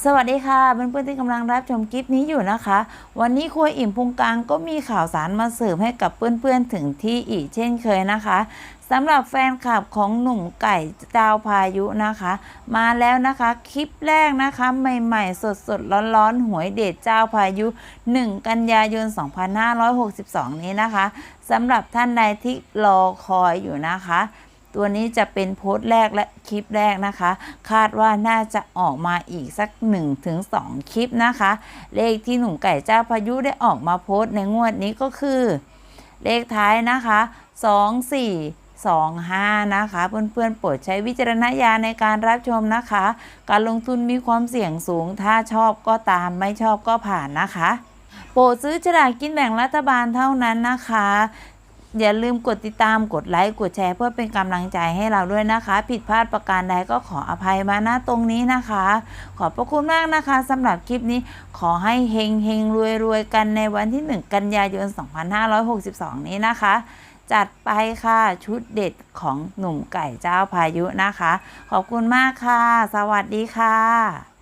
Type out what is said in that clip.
สวัสดีค่ะเพื่อนๆที่กำลังรับชมคลิปนี้อยู่นะคะวันนี้ครัวอิ่มพุงกลางก็มีข่าวสารมาเสิร์ฟให้กับเพื่อนๆถึงที่อีกเช่นเคยนะคะสำหรับแฟนคลับของหนุ่มไก่เจ้าพายุนะคะมาแล้วนะคะคลิปแรกนะคะใหม่ๆสดๆร้อนๆหวยเด็ดเจ้าพายุ1กันยายน2562นี้นะคะสำหรับท่านใดที่รอคอยอยู่นะคะตัวนี้จะเป็นโพสต์แรกและคลิปแรกนะคะคาดว่าน่าจะออกมาอีกสัก 1-2 คลิปนะคะเลขที่หนุ่มไก่เจ้าพายุได้ออกมาโพสต์ในงวดนี้ก็คือเลขท้ายนะคะ2425นะคะเพื่อนๆโปรดใช้วิจารณญาณในการรับชมนะคะการลงทุนมีความเสี่ยงสูงถ้าชอบก็ตามไม่ชอบก็ผ่านนะคะโปรดซื้อฉลากกินแบ่งรัฐบาลเท่านั้นนะคะอย่าลืมกดติดตามกดไลค์กดแชร์เพื่อเป็นกำลังใจให้เราด้วยนะคะผิดพลาดประการใดก็ขออภัยมาณตรงนี้นะคะขอบพระคุณมากนะคะสำหรับคลิปนี้ขอให้เฮงเฮงรวยรวยกันในวันที่1กันยายน2562นี้นะคะจัดไปค่ะชุดเด็ดของหนุ่มไก่เจ้าพายุนะคะขอบคุณมากค่ะสวัสดีค่ะ